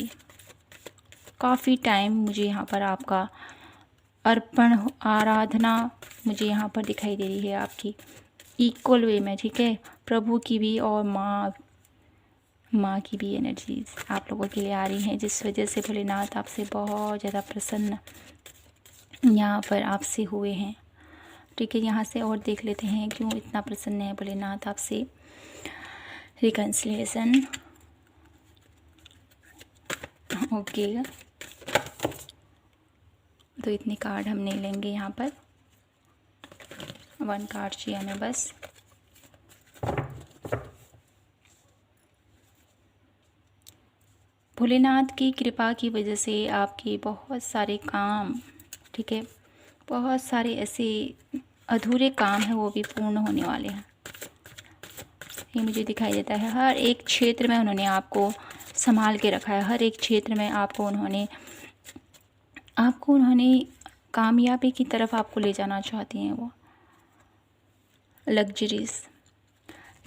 Speaker 1: काफ़ी टाइम मुझे यहाँ पर आपका अर्पण आराधना मुझे यहाँ पर दिखाई दे रही है आपकी इक्वल वे में, ठीक है। प्रभु की भी और माँ की भी एनर्जीज आप लोगों के लिए आ रही हैं, जिस वजह से भोलेनाथ आपसे बहुत ज़्यादा प्रसन्न यहाँ पर आपसे हुए हैं, ठीक है। यहाँ से और देख लेते हैं क्यों इतना प्रसन्न है भोलेनाथ आपसे। रिकन्सिलिएशन, ओके, तो इतने कार्ड हम नहीं लेंगे यहाँ पर, 1 कार्ड चाहिए हमें बस। भोलेनाथ की कृपा की वजह से आपके बहुत सारे काम, ठीक है, बहुत सारे ऐसे अधूरे काम हैं वो भी पूर्ण होने वाले हैं, ये मुझे दिखाई देता है। हर एक क्षेत्र में उन्होंने आपको संभाल के रखा है, हर एक क्षेत्र में आपको उन्होंने कामयाबी की तरफ आपको ले जाना चाहती हैं वो।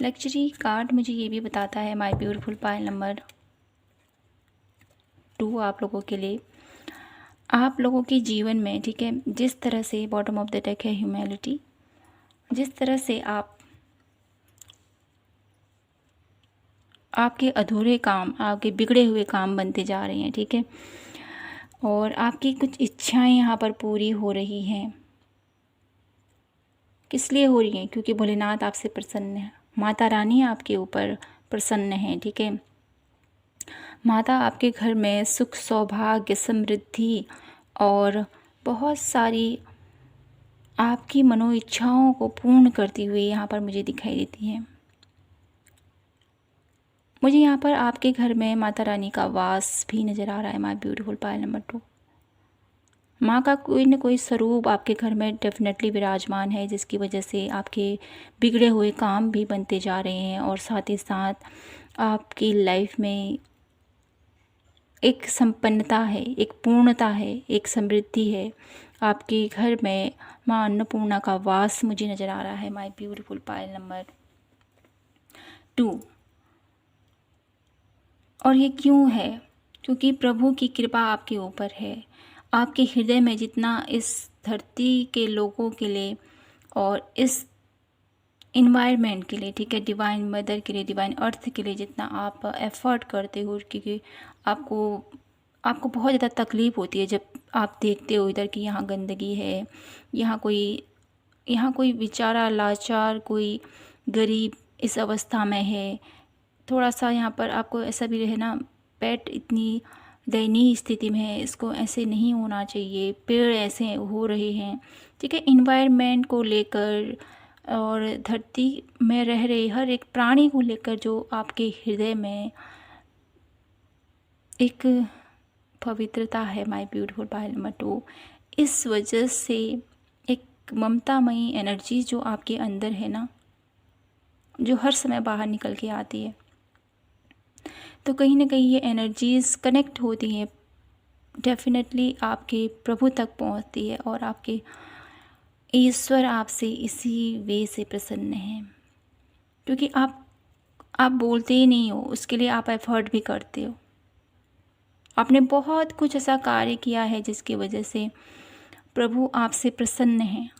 Speaker 1: लग्जरी कार्ड मुझे ये भी बताता है माय ब्यूटीफुल पायल नंबर 2 आप लोगों के लिए, आप लोगों के जीवन में, ठीक है, जिस तरह से बॉटम ऑफ द डेक है ह्यूमैनिटी, जिस तरह से आपके अधूरे काम, आपके बिगड़े हुए काम बनते जा रहे हैं, ठीक है, और आपकी कुछ इच्छाएं यहाँ पर पूरी हो रही हैं। किस लिए हो रही हैं? क्योंकि भोलेनाथ आपसे प्रसन्न है, माता रानी आपके ऊपर प्रसन्न है, ठीक है। माता आपके घर में सुख, सौभाग्य, समृद्धि और बहुत सारी आपकी मनो इच्छाओं को पूर्ण करती हुई यहाँ पर मुझे दिखाई देती है। मुझे यहाँ पर आपके घर में माता रानी का वास भी नज़र आ रहा है माय ब्यूटीफुल पायल नंबर 2। माँ का कोई न कोई स्वरूप आपके घर में डेफिनेटली विराजमान है, जिसकी वजह से आपके बिगड़े हुए काम भी बनते जा रहे हैं और साथ ही साथ आपकी लाइफ में एक संपन्नता है, एक पूर्णता है, एक समृद्धि है। आपके घर में माँ अन्नपूर्णा का वास मुझे नज़र आ रहा है माय ब्यूटीफुल पायल नंबर 2। और ये क्यों है? क्योंकि प्रभु की कृपा आपके ऊपर है। आपके हृदय में जितना इस धरती के लोगों के लिए और इस इन्वायरमेंट के लिए, ठीक है, डिवाइन मदर के लिए, डिवाइन अर्थ के लिए जितना आप एफर्ट करते हो, क्योंकि आपको बहुत ज़्यादा तकलीफ़ होती है जब आप देखते हो इधर कि यहाँ गंदगी है, यहाँ कोई बेचारा लाचार, कोई गरीब इस अवस्था में है। थोड़ा सा यहाँ पर आपको ऐसा भी रहे ना, पेट इतनी दयनीय स्थिति में है, इसको ऐसे नहीं होना चाहिए, पेड़ ऐसे हो रहे हैं, ठीक है। इन्वायरमेंट को लेकर और धरती में रह रहे हर एक प्राणी को लेकर जो आपके हृदय में एक पवित्रता है माय ब्यूटीफुल पायल नंबर 2, इस वजह से एक ममतामयी एनर्जी जो आपके अंदर है ना, जो हर समय बाहर निकल के आती है, तो कहीं ना कहीं ये एनर्जीज़ कनेक्ट होती हैं, डेफिनेटली आपके प्रभु तक पहुंचती है और आपके ईश्वर आपसे इसी वे से प्रसन्न हैं। क्योंकि आप बोलते ही नहीं हो, उसके लिए आप एफर्ट भी करते हो। आपने बहुत कुछ ऐसा कार्य किया है जिसकी वजह से प्रभु आपसे प्रसन्न हैं।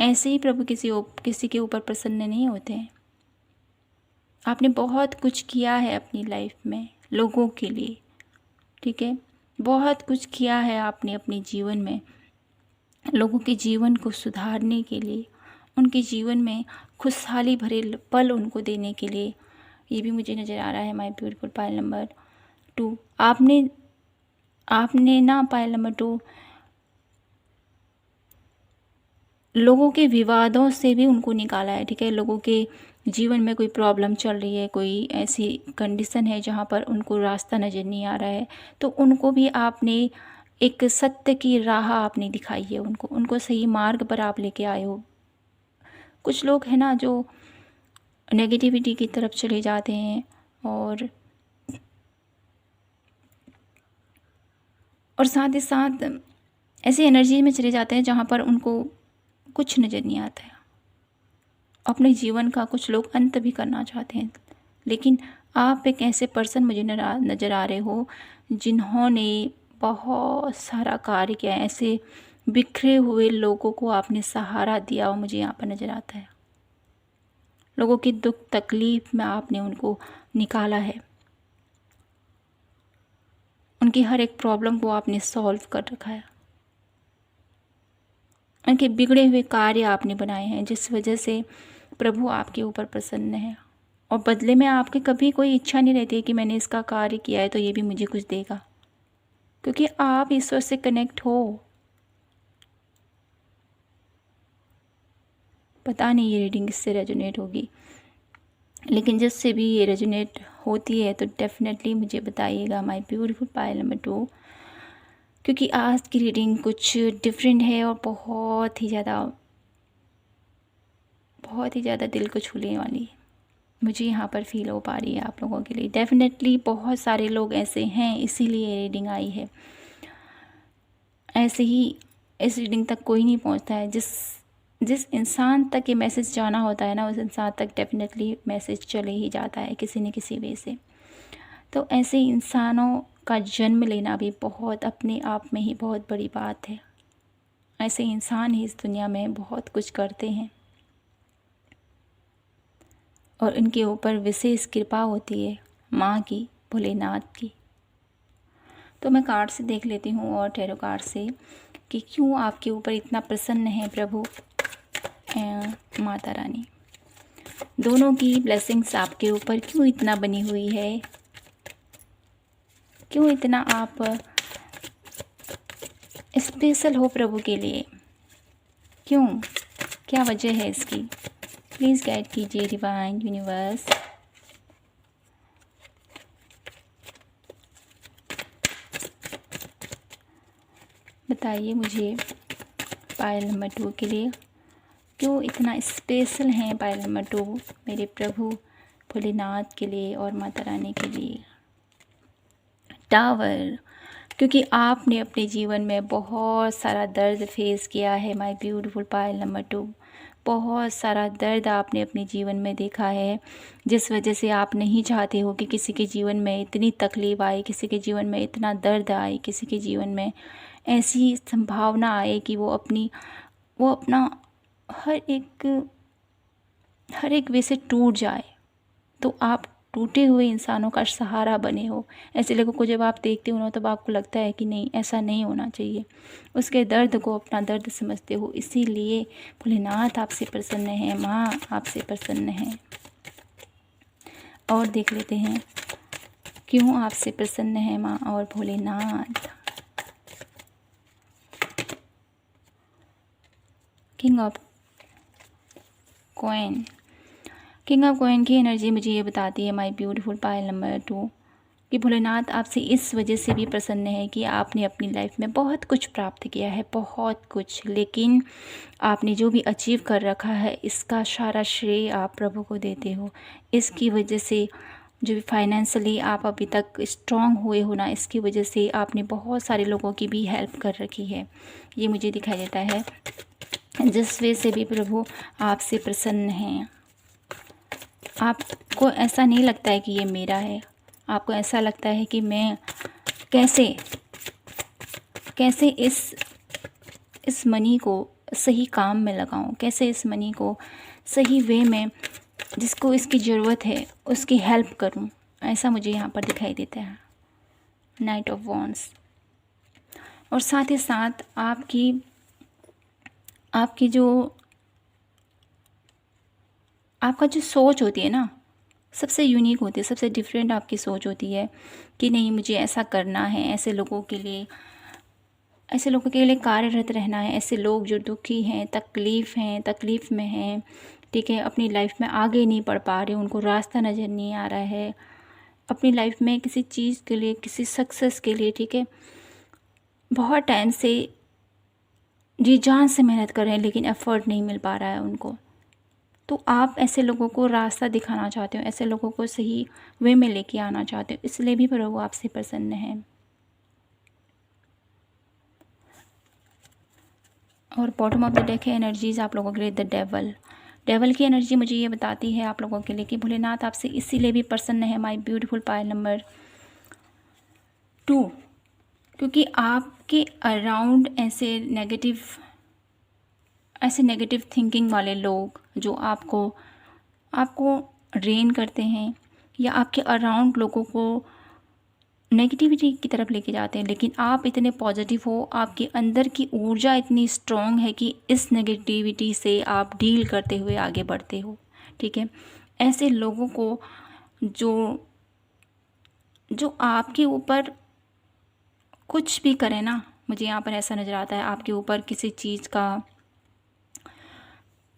Speaker 1: ऐसे ही प्रभु किसी के ऊपर प्रसन्न नहीं होते हैं। आपने बहुत कुछ किया है अपनी लाइफ में लोगों के लिए, ठीक है, बहुत कुछ किया है आपने अपने जीवन में लोगों के जीवन को सुधारने के लिए, उनके जीवन में खुशहाली भरे पल उनको देने के लिए। ये भी मुझे नज़र आ रहा है माय ब्यूटीफुल पायल नंबर 2। आपने ना पायल नंबर 2 लोगों के विवादों से भी उनको निकाला है, ठीक है। लोगों के जीवन में कोई प्रॉब्लम चल रही है, कोई ऐसी कंडीशन है जहाँ पर उनको रास्ता नज़र नहीं आ रहा है, तो उनको भी आपने एक सत्य की राह आपने दिखाई है, उनको सही मार्ग पर आप लेके आए हो। कुछ लोग हैं ना जो नेगेटिविटी की तरफ चले जाते हैं और साथ ही साथ ऐसी एनर्जी में चले जाते हैं जहाँ पर उनको कुछ नज़र नहीं आता है। अपने जीवन का कुछ लोग अंत भी करना चाहते हैं, लेकिन आप एक ऐसे पर्सन मुझे नज़र आ रहे हो जिन्होंने बहुत सारा कार्य किया है। ऐसे बिखरे हुए लोगों को आपने सहारा दिया और मुझे यहाँ पर नज़र आता है। लोगों की दुख तकलीफ में आपने उनको निकाला है, उनकी हर एक प्रॉब्लम को आपने सॉल्व कर रखा है, उनके बिगड़े हुए कार्य आपने बनाए हैं, जिस वजह से प्रभु आपके ऊपर प्रसन्न है। और बदले में आपकी कभी कोई इच्छा नहीं रहती है कि मैंने इसका कार्य किया है तो ये भी मुझे कुछ देगा, क्योंकि आप ईश्वर से कनेक्ट हो। पता नहीं ये रीडिंग किससे रेजोनेट होगी, लेकिन जिससे भी ये रेजोनेट होती है तो डेफिनेटली मुझे बताइएगा माय ब्यूटीफुल पायल नंबर 2, क्योंकि आज की रीडिंग कुछ डिफरेंट है और बहुत ही ज़्यादा दिल को छूने वाली है। मुझे यहाँ पर फील हो पा रही है आप लोगों के लिए। डेफिनेटली बहुत सारे लोग ऐसे हैं, इसीलिए रीडिंग आई है। ऐसे ही इस रीडिंग तक कोई नहीं पहुँचता है। जिस इंसान तक ये मैसेज जाना होता है ना, उस इंसान तक डेफिनेटली मैसेज चले ही जाता है किसी न किसी वे से। तो ऐसे इंसानों का जन्म लेना भी बहुत अपने आप में ही बहुत बड़ी बात है। ऐसे इंसान ही इस दुनिया में बहुत कुछ करते हैं और इनके ऊपर विशेष कृपा होती है माँ की, भोलेनाथ की। तो मैं कार्ड से देख लेती हूँ और टैरो कार्ड से कि क्यों आपके ऊपर इतना प्रसन्न है प्रभु माता रानी। दोनों की ब्लेसिंग्स आपके ऊपर क्यों इतना बनी हुई है, क्यों इतना आप स्पेशल हो प्रभु के लिए, क्यों, क्या वजह है इसकी। प्लीज़ गाइड कीजिए डिवाइन यूनिवर्स। बताइए मुझे पायल नंबर 2 के लिए क्यों इतना स्पेशल है पायल नंबर 2 मेरे प्रभु भोलेनाथ के लिए और माता रानी के लिए। टावर, क्योंकि आपने अपने जीवन में बहुत सारा दर्द फेस किया है माय ब्यूटीफुल पायल नंबर 2। बहुत सारा दर्द आपने अपने जीवन में देखा है, जिस वजह से आप नहीं चाहते हो कि किसी के जीवन में इतनी तकलीफ़ आए, किसी के जीवन में इतना दर्द आए, किसी के जीवन में ऐसी संभावना आए कि वो अपना हर एक वे से टूट जाए। तो आप टूटे हुए इंसानों का सहारा बने हो। ऐसे लोगों को जब आप देखते हो ना, तब आपको लगता है कि नहीं, ऐसा नहीं होना चाहिए। उसके दर्द को अपना दर्द समझते हो, इसीलिए भोलेनाथ आपसे प्रसन्न है, माँ आपसे प्रसन्न है। और देख लेते हैं क्यों आपसे प्रसन्न है माँ और भोलेनाथ। किंग ऑफ कॉइन की एनर्जी मुझे ये बताती है माय ब्यूटीफुल पायल नंबर 2 कि भोलेनाथ आपसे इस वजह से भी प्रसन्न है कि आपने अपनी लाइफ में बहुत कुछ प्राप्त किया है, बहुत कुछ, लेकिन आपने जो भी अचीव कर रखा है इसका सारा श्रेय आप प्रभु को देते हो। इसकी वजह से जो भी फाइनेंशियली आप अभी तक स्ट्रांग हुए हो ना, इसकी वजह से आपने बहुत सारे लोगों की भी हेल्प कर रखी है, ये मुझे दिखाई देता है। जिस वजह से भी प्रभु आपसे प्रसन्न हैं। आपको ऐसा नहीं लगता है कि ये मेरा है, आपको ऐसा लगता है कि मैं कैसे इस मनी को सही काम में लगाऊं, कैसे इस मनी को सही वे में जिसको इसकी ज़रूरत है उसकी हेल्प करूं। ऐसा मुझे यहाँ पर दिखाई देता है नाइट ऑफ वॉन्ड्स। और साथ ही साथ आपका जो सोच होती है ना, सबसे यूनिक होती है, सबसे डिफरेंट आपकी सोच होती है कि नहीं, मुझे ऐसा करना है, ऐसे लोगों के लिए कार्यरत रहना है। ऐसे लोग जो दुखी हैं, तकलीफ़ में हैं, ठीक है, अपनी लाइफ में आगे नहीं बढ़ पा रहे, उनको रास्ता नज़र नहीं आ रहा है अपनी लाइफ में किसी चीज़ के लिए, किसी सक्सेस के लिए, ठीक है, बहुत टाइम से जी जान से मेहनत कर रहे हैं लेकिन एफर्ट नहीं मिल पा रहा है उनको। तो आप ऐसे लोगों को रास्ता दिखाना चाहते हो, ऐसे लोगों को सही वे में लेके आना चाहते हो, इसलिए भी प्रभु आपसे प्रसन्न है। और बॉटम ऑफ द डेक है एनर्जीज आप लोगों के लिए द डेवल। डेवल की एनर्जी मुझे ये बताती है आप लोगों के लिए कि भोलेनाथ आपसे इसीलिए भी प्रसन्न है माय ब्यूटीफुल पायल नंबर 2, क्योंकि आपके अराउंड ऐसे नेगेटिव थिंकिंग वाले लोग जो आपको ड्रेन करते हैं या आपके अराउंड लोगों को नेगेटिविटी की तरफ लेके जाते हैं, लेकिन आप इतने पॉजिटिव हो, आपके अंदर की ऊर्जा इतनी स्ट्रॉन्ग है कि इस नेगेटिविटी से आप डील करते हुए आगे बढ़ते हो। ठीक है, ऐसे लोगों को जो आपके ऊपर कुछ भी करें ना, मुझे यहाँ पर ऐसा नज़र आता है आपके ऊपर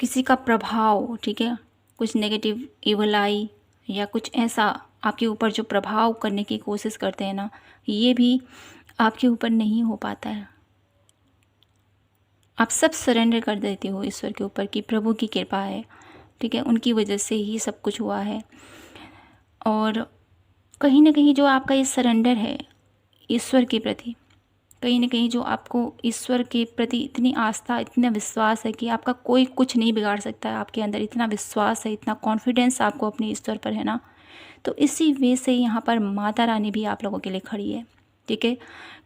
Speaker 1: किसी का प्रभाव, ठीक है, कुछ नेगेटिव इवल आई या कुछ ऐसा आपके ऊपर जो प्रभाव करने की कोशिश करते हैं ना, ये भी आपके ऊपर नहीं हो पाता है। आप सब सरेंडर कर देते हो ईश्वर के ऊपर कि प्रभु की कृपा है, ठीक है, उनकी वजह से ही सब कुछ हुआ है। और कहीं ना कहीं जो आपका ये सरेंडर है ईश्वर के प्रति, कहीं ना कहीं जो आपको ईश्वर के प्रति इतनी आस्था, इतना विश्वास है कि आपका कोई कुछ नहीं बिगाड़ सकता है, आपके अंदर इतना विश्वास है, इतना कॉन्फिडेंस आपको अपने ईश्वर पर है ना, तो इसी वे से यहाँ पर माता रानी भी आप लोगों के लिए खड़ी है। ठीक है,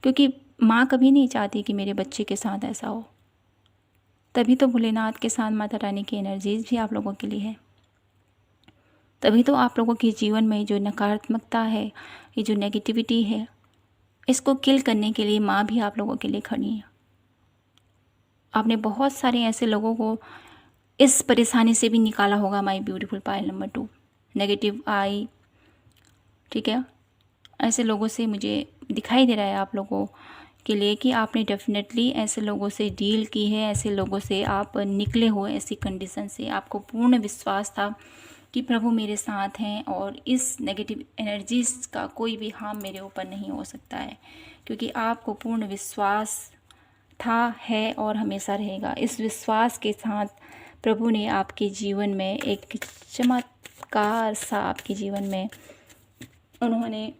Speaker 1: क्योंकि माँ कभी नहीं चाहती कि मेरे बच्चे के साथ ऐसा हो, तभी तो भोलेनाथ के साथ माता रानी की एनर्जीज भी आप लोगों के लिए है। तभी तो आप लोगों के जीवन में जो नकारात्मकता है, ये जो नेगेटिविटी है, इसको किल करने के लिए माँ भी आप लोगों के लिए खड़ी है। आपने बहुत सारे ऐसे लोगों को इस परेशानी से भी निकाला होगा my beautiful Payal number 2, negative I, ठीक है, ऐसे लोगों से मुझे दिखाई दे रहा है आप लोगों के लिए कि आपने डेफिनेटली ऐसे लोगों से डील की है, ऐसे लोगों से आप निकले हो, ऐसी कंडीशन से आपको पूर्ण विश्वास था कि प्रभु मेरे साथ हैं और इस नेगेटिव एनर्जीज का कोई भी हार्म मेरे ऊपर नहीं हो सकता है, क्योंकि आपको पूर्ण विश्वास था, है और हमेशा रहेगा। इस विश्वास के साथ प्रभु ने आपके जीवन में एक चमत्कार सा आपके जीवन में उन्होंने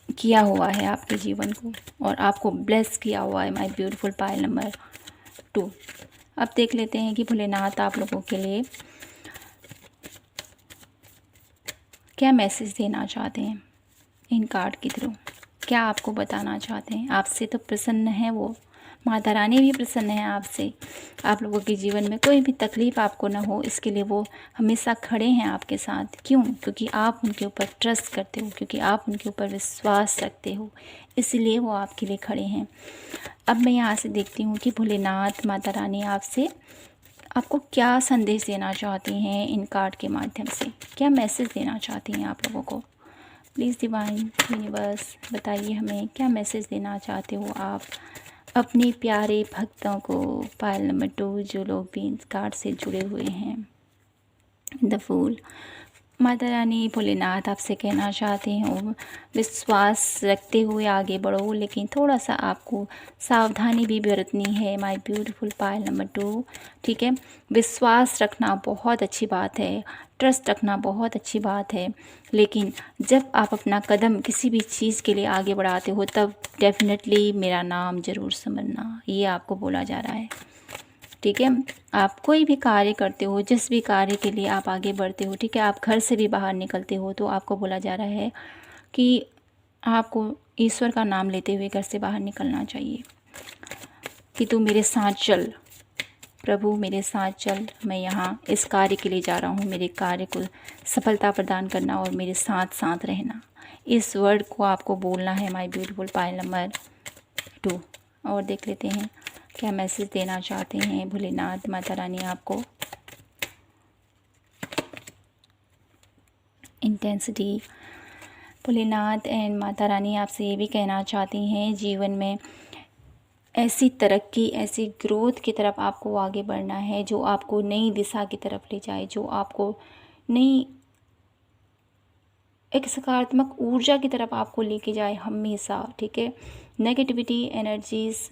Speaker 1: किया हुआ है आपके जीवन को, और आपको ब्लेस किया हुआ है माय ब्यूटीफुल पायल नंबर 2। अब देख लेते हैं कि भोलेनाथ आप लोगों के लिए क्या मैसेज देना चाहते हैं इन कार्ड के थ्रू, क्या आपको बताना चाहते हैं। आपसे तो प्रसन्न है वो, माता रानी भी प्रसन्न है आपसे। आप लोगों के जीवन में कोई भी तकलीफ़ आपको ना हो, इसके लिए वो हमेशा खड़े हैं आपके साथ। क्यों? क्योंकि आप उनके ऊपर ट्रस्ट करते हो, क्योंकि आप उनके ऊपर विश्वास रखते हो, इसलिए वो आपके लिए खड़े हैं। अब मैं यहाँ से देखती हूँ कि भोलेनाथ माता रानी आपको क्या संदेश देना चाहती हैं इन कार्ड के माध्यम से, क्या मैसेज देना चाहती हैं आप लोगों को। प्लीज़ डिवाइन यूनिवर्स बताइए हमें क्या मैसेज देना चाहते हो आप अपने प्यारे भक्तों को। पायल नंबर 2 जो लोग भी इस कार्ड से जुड़े हुए हैं। द फूल। माता रानी भोलेनाथ आपसे कहना चाहते हैं विश्वास रखते हुए आगे बढ़ो, लेकिन थोड़ा सा आपको सावधानी भी बरतनी है माय ब्यूटीफुल पायल नंबर 2। ठीक है, विश्वास रखना बहुत अच्छी बात है, ट्रस्ट रखना बहुत अच्छी बात है, लेकिन जब आप अपना कदम किसी भी चीज़ के लिए आगे बढ़ाते हो तब डेफिनेटली मेरा नाम ज़रूर समझना, ये आपको बोला जा रहा है। ठीक है, आप कोई भी कार्य करते हो, जिस भी कार्य के लिए आप आगे बढ़ते हो, ठीक है, आप घर से भी बाहर निकलते हो तो आपको बोला जा रहा है कि आपको ईश्वर का नाम लेते हुए घर से बाहर निकलना चाहिए कि तू मेरे साथ चल, प्रभु मेरे साथ चल, मैं यहाँ इस कार्य के लिए जा रहा हूँ, मेरे कार्य को सफलता प्रदान करना और मेरे साथ साथ रहना। इस वर्ड को आपको बोलना है माय ब्यूटीफुल पायल नंबर 2। और देख लेते हैं क्या मैसेज देना चाहते हैं भोलेनाथ माता रानी आपको। इंटेंसिटी। भोलेनाथ एंड माता रानी आपसे ये भी कहना चाहती हैं जीवन में ऐसी तरक्की, ऐसी ग्रोथ की तरफ आपको आगे बढ़ना है जो आपको नई दिशा की तरफ ले जाए, जो आपको नई एक सकारात्मक ऊर्जा की तरफ आपको लेके जाए हमेशा। ठीक है, नेगेटिविटी एनर्जीज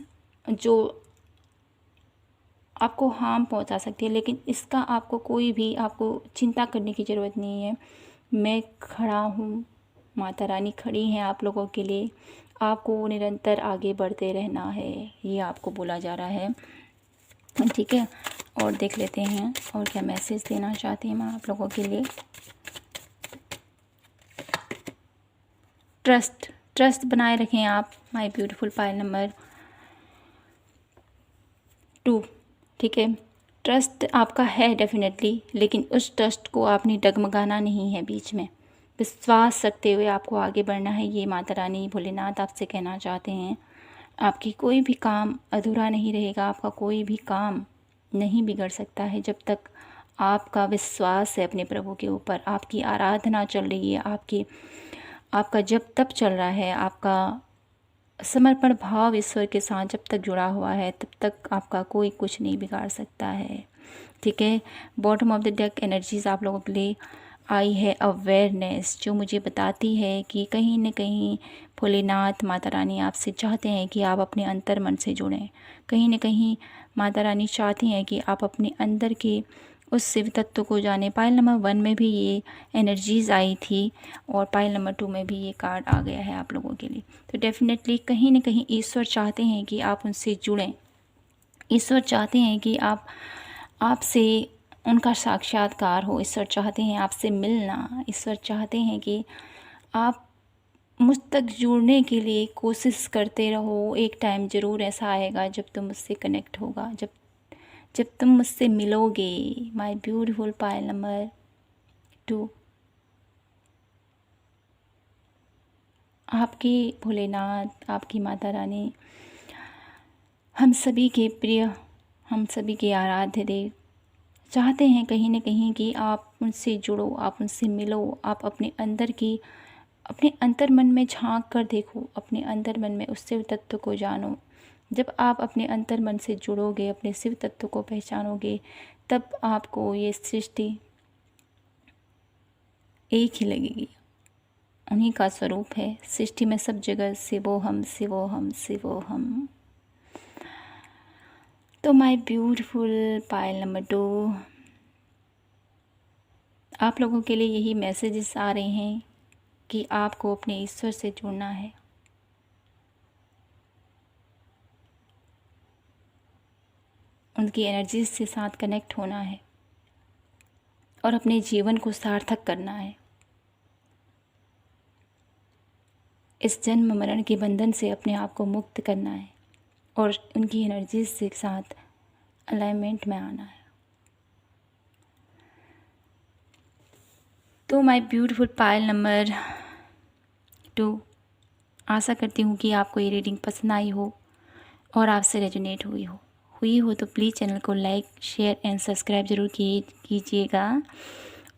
Speaker 1: जो आपको हार्म पहुंचा सकती है, लेकिन इसका आपको कोई भी आपको चिंता करने की ज़रूरत नहीं है। मैं खड़ा हूँ, माता रानी खड़ी हैं आप लोगों के लिए, आपको निरंतर आगे बढ़ते रहना है, ये आपको बोला जा रहा है। ठीक है, और देख लेते हैं और क्या मैसेज देना चाहती हैं मैं आप लोगों के लिए। ट्रस्ट बनाए रखें आप माय ब्यूटीफुल पायल नंबर 2। ठीक है, ट्रस्ट आपका है डेफिनेटली, लेकिन उस ट्रस्ट को आपने डगमगाना नहीं है। बीच में विश्वास रखते हुए आपको आगे बढ़ना है। ये माता रानी भोलेनाथ आपसे कहना चाहते हैं। आपकी कोई भी काम अधूरा नहीं रहेगा, आपका कोई भी काम नहीं बिगड़ सकता है जब तक आपका विश्वास है अपने प्रभु के ऊपर, आपकी आराधना चल रही है, आपका जब तब चल रहा है, आपका समर्पण भाव ईश्वर के साथ जब तक जुड़ा हुआ है, तब तक आपका कोई कुछ नहीं बिगाड़ सकता है। ठीक है, bottom of the deck energies आप लोगों के लिए आई है अवेयरनेस, जो मुझे बताती है कि कहीं न कहीं भोलेनाथ माता रानी आपसे चाहते हैं कि आप अपने अंतर मन से जुड़ें। कहीं न कहीं माता रानी चाहती हैं कि आप अपने अंदर के उस शिव तत्व को जाने। पायल नंबर 1 में भी ये एनर्जीज़ आई थी और पायल नंबर 2 में भी ये कार्ड आ गया है आप लोगों के लिए। तो डेफिनेटली कहीं न कहीं ईश्वर चाहते हैं कि आप उनसे जुड़ें। ईश्वर चाहते हैं कि आपसे उनका साक्षात्कार हो। ईश्वर चाहते हैं आपसे मिलना। ईश्वर चाहते हैं कि आप मुझ तक जुड़ने के लिए कोशिश करते रहो। एक टाइम ज़रूर ऐसा आएगा जब तुम मुझसे कनेक्ट होगा, जब तुम मुझसे मिलोगे। My beautiful Payal number 2। आपके भोलेनाथ, आपकी माता रानी, हम सभी के प्रिय, हम सभी के आराध्य देव चाहते हैं कहीं न कहीं कि आप उनसे जुड़ो, आप उनसे मिलो, आप अपने अंतर मन में झांक कर देखो, अपने अंतर मन में उस शिव तत्व को जानो। जब आप अपने अंतर मन से जुड़ोगे, अपने शिव तत्व को पहचानोगे, तब आपको ये सृष्टि एक ही लगेगी। उन्हीं का स्वरूप है सृष्टि में, सब जगह शिवोहम शिवोहम शिवोहम। तो माय ब्यूटीफुल पायल नंबर 2, आप लोगों के लिए यही मैसेजेस आ रहे हैं कि आपको अपने ईश्वर से जुड़ना है। उनकी एनर्जी से साथ कनेक्ट होना है और अपने जीवन को सार्थक करना है। इस जन्म मरण के बंधन से अपने आप को मुक्त करना है और उनकी एनर्जी के साथ अलाइनमेंट में आना है। तो माय ब्यूटीफुल पायल नंबर 2, आशा करती हूँ कि आपको ये रीडिंग पसंद आई हो और आपसे रेजोनेट हुई हो तो प्लीज़ चैनल को लाइक, शेयर एंड सब्सक्राइब ज़रूर कीजिएगा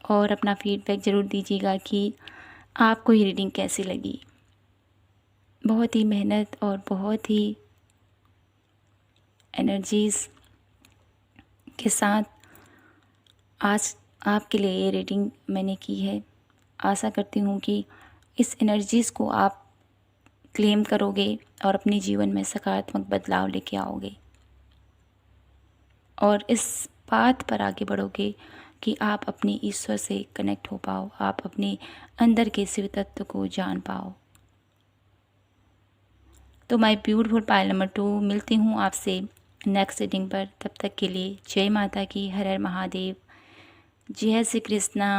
Speaker 1: और अपना फीडबैक ज़रूर दीजिएगा कि आपको ये रीडिंग कैसी लगी। बहुत ही मेहनत और बहुत ही एनर्जीज़ के साथ आज आपके लिए ये रीडिंग मैंने की है। आशा करती हूँ कि इस एनर्जीज़ को आप क्लेम करोगे और अपने जीवन में सकारात्मक बदलाव लेके आओगे और इस बात पर आगे बढ़ोगे कि आप अपने ईश्वर से कनेक्ट हो पाओ, आप अपने अंदर के शिव तत्व को जान पाओ। तो माय ब्यूटीफुल पायल नंबर 2, मिलती हूँ आपसे नेक्स्ट रीडिंग पर। तब तक के लिए जय माता की, हर हर महादेव, जय श्री कृष्णा।